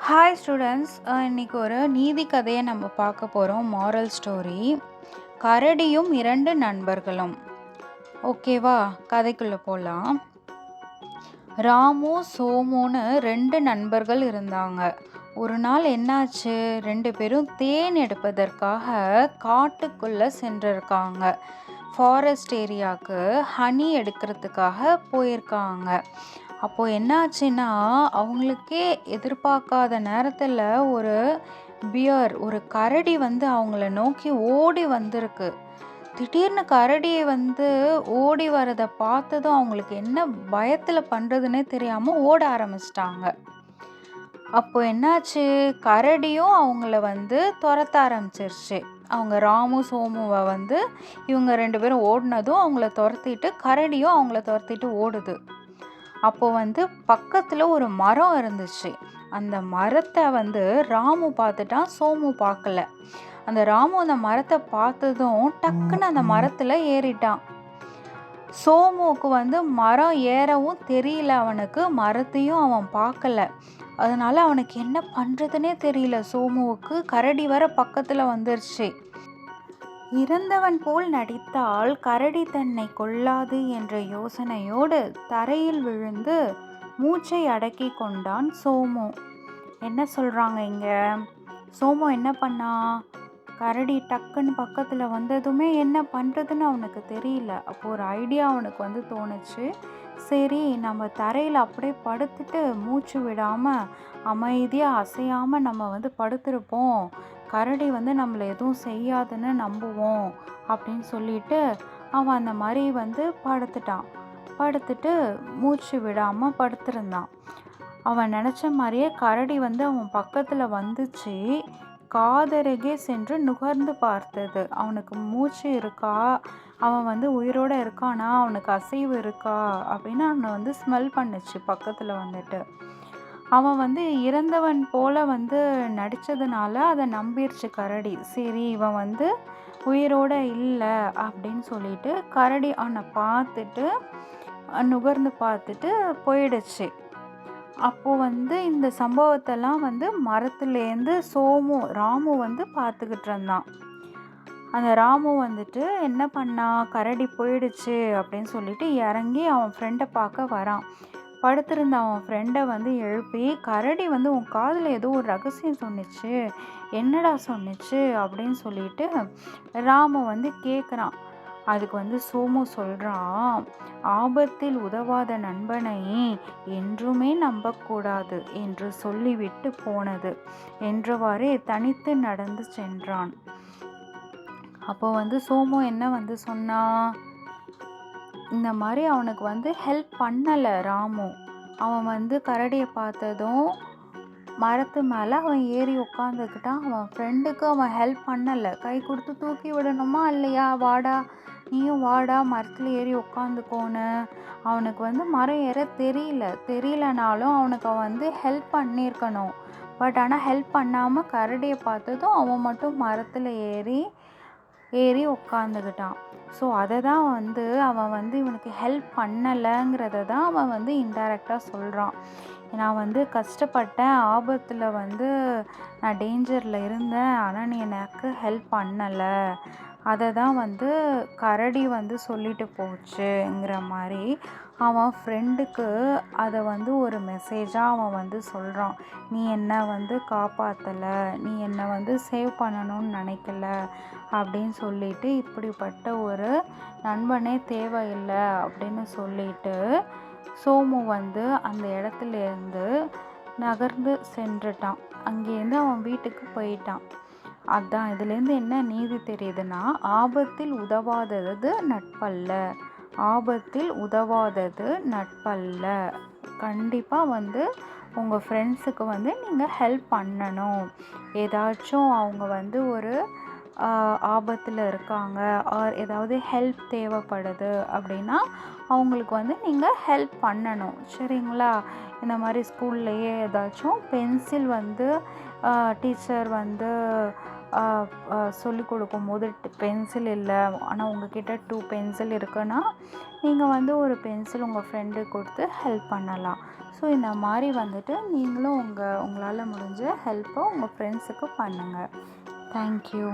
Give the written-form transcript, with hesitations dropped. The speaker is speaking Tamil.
ஹாய் ஸ்டூடெண்ட்ஸ், இன்னைக்கு ஒரு நீதி கதையை நம்ம பார்க்க போகிறோம். மாரல் ஸ்டோரி, கரடியும் இரண்டு நண்பர்களும். ஓகேவா, கதைக்குள்ளே போகலாம். ராமு சோமுன்னு ரெண்டு நண்பர்கள் இருந்தாங்க. ஒரு நாள் என்னாச்சு, ரெண்டு பேரும் தேன் எடுப்பதற்காக காட்டுக்குள்ளே சென்றிருக்காங்க. ஃபாரஸ்ட் ஏரியாவுக்கு ஹனி எடுக்கிறதுக்காக போயிருக்காங்க. அப்போது என்ன ஆச்சுன்னா, அவங்களுக்கே எதிர்பார்க்காத நேரத்தில் ஒரு கரடி அவங்கள நோக்கி ஓடி வந்திருக்கு. திடீர்னு கரடியை ஓடி வரதை பார்த்ததும் அவங்களுக்கு என்ன பயத்தில் பண்ணுறதுன்னே தெரியாமல் ஓட ஆரம்பிச்சிட்டாங்க. அப்போ என்னாச்சு, கரடியும் அவங்கள துரத்த ஆரம்பிச்சிருச்சு. அவங்க ராமு சோமுவை இவங்க ரெண்டு பேரும் ஓடினதும் அவங்கள துரத்திட்டு கரடியும் அவங்கள துரத்திட்டு ஓடுது. அப்போது பக்கத்தில் ஒரு மரம் இருந்துச்சு. அந்த மரத்தை ராமு பார்த்துட்டான், சோமு பார்க்கல. அந்த ராமு அந்த மரத்தை பார்த்ததும் டக்குன்னு அந்த மரத்தில் ஏறிட்டான். சோமுவுக்கு மரம் ஏறவும் தெரியல, அவனுக்கு மரத்தையும் அவன் பார்க்கல. அதனால அவனுக்கு என்ன பண்ணுறதுனே தெரியல. சோமுவுக்கு கரடி வர பக்கத்தில் வந்துருச்சு. இறந்தவன் போல் நடித்தால் கரடி தன்னை கொல்லாது என்ற யோசனையோடு தரையில் விழுந்து மூச்சை அடக்கி கொண்டான் சோமு. என்ன சொல்கிறாங்க இங்கே? சோமு என்ன பண்ணா, கரடி டக்குன்னு பக்கத்தில் வந்ததுமே என்ன பண்ணுறதுன்னு அவனுக்கு தெரியல. அப்போது ஒரு ஐடியா அவனுக்கு தோணுச்சு. சரி, நம்ம தரையில் அப்படியே படுத்துட்டு மூச்சு விடாமல் அமைதியாக அசையாமல் நம்ம படுத்திருப்போம். கரடி நம்மளை எதுவும் செய்யாதுன்னு நம்புவோம் அப்படின்னு சொல்லிட்டு அவன் அந்த மாதிரி படுத்துட்டு மூச்சு விடாமல் படுத்திருந்தான். அவன் நினச்ச மாதிரியே கரடி அவன் பக்கத்தில் வந்துச்சு. காதருகே சென்று நுகர்ந்து பார்த்தது. அவனுக்கு மூச்சு இருக்கா, அவன் உயிரோடு இருக்கானா, அவனுக்கு அசைவு இருக்கா அப்படின்னு அவனை ஸ்மெல் பண்ணுச்சு. பக்கத்தில் அவன் இறந்தவன் போல் நடித்ததுனால அதை நம்பிருச்சு கரடி. சரி, இவன் உயிரோடு இல்லை அப்படின்னு சொல்லிட்டு கரடி அவனை பார்த்துட்டு நுகர்ந்து பார்த்துட்டு போயிடுச்சு. அப்போது இந்த சம்பவத்தெல்லாம் மரத்துலேருந்து ராமு பார்த்துக்கிட்டு இருந்தான். அந்த ராமு என்ன பண்ணா, கரடி போயிடுச்சு அப்படின்னு சொல்லிட்டு இறங்கி அவன் ஃப்ரெண்டை பார்க்க வரான். படுத்திருந்த அவன் ஃப்ரெண்டை எழுப்பி, கரடி உன் காதில் ஏதோ ஒரு ரகசியம் சொன்னிச்சு, என்னடா சொன்னிச்சு அப்படின்னு சொல்லிட்டு ராமு கேட்குறான். அதுக்கு சோமு சொல்கிறான், ஆபத்தில் உதவாத நண்பனை என்றுமே நம்பக்கூடாது என்று சொல்லிவிட்டு போனது என்றவாறே தனித்து நடந்து சென்றான். அப்போ சோமு என்ன சொன்னா, இந்த மாதிரி அவனுக்கு ஹெல்ப் பண்ணலை ராமு. அவன் கரடியை பார்த்ததும் மரத்து மேலே அவன் ஏறி உட்காந்துக்கிட்டான். அவன் ஃப்ரெண்டுக்கு அவன் ஹெல்ப் பண்ணலை. கை கொடுத்து தூக்கி விடணுமா இல்லையா, வாடா நீயும் வாடா மரத்தில் ஏறி உட்காந்துக்கோன்னு. அவனுக்கு மரம் ஏற தெரியலனாலும் அவனுக்கு அவன் ஹெல்ப் பண்ணியிருக்கணும். பட் ஆனால் ஹெல்ப் பண்ணாமல் கரடியை பார்த்ததும் அவன் மட்டும் மரத்தில் ஏறி உட்காந்துக்கிட்டான். ஸோ அதை தான் அவன் இவனுக்கு ஹெல்ப் பண்ணலைங்கிறத தான் அவன் இன்டைரக்டாக சொல்கிறான். நான் கஷ்டப்பட்டேன், ஆபத்தில் நான் டேஞ்சரில் இருந்தேன், ஆனால் நீ எனக்கு ஹெல்ப் பண்ணலை, அதை தான் கரடி சொல்லிட்டு போச்சுங்கிற மாதிரி அவன் ஃப்ரெண்டுக்கு அதை ஒரு மெசேஜாக அவன் சொல்கிறான். நீ என்னை காப்பாற்றலை, நீ என்னை சேவ் பண்ணணும்னு நினைக்கல அப்படின்னு சொல்லிட்டு, இப்படிப்பட்ட ஒரு நண்பனே தேவையில்லை அப்படின்னு சொல்லிட்டு சோமு அந்த இடத்துலேருந்து நகர்ந்து சென்றுட்டான். அங்கேருந்து அவன் வீட்டுக்கு போயிட்டான். அதான் இதுலேருந்து என்ன நீதி தெரியுதுன்னா, ஆபத்தில் உதவாதது நட்பல்ல, ஆபத்தில் உதவாதது நட்பல்ல. கண்டிப்பாக உங்கள் ஃப்ரெண்ட்ஸுக்கு நீங்கள் ஹெல்ப் பண்ணணும். ஏதாச்சும் அவங்க ஒரு ஆபத்தில் இருக்காங்க, ஆர் ஏதாவது ஹெல்ப் தேவைப்படுது அப்படின்னா அவங்களுக்கு நீங்கள் ஹெல்ப் பண்ணணும். சரிங்களா? இந்த மாதிரி ஸ்கூல்லையே ஏதாச்சும் பென்சில் டீச்சர் சொல்லிக் கொடுக்கும்போது பென்சில் இல்லை, ஆனால் உங்ககிட்ட 2 பென்சில் இருக்குன்னா நீங்கள் ஒரு பென்சில் உங்கள் ஃப்ரெண்டுக்கு கொடுத்து ஹெல்ப் பண்ணலாம். ஸோ இந்த மாதிரி வந்துட்டு நீங்களும் உங்களால் முடிஞ்ச ஹெல்ப்பை உங்கள் ஃப்ரெண்ட்ஸுக்கு பண்ணுங்கள். தேங்க்யூ.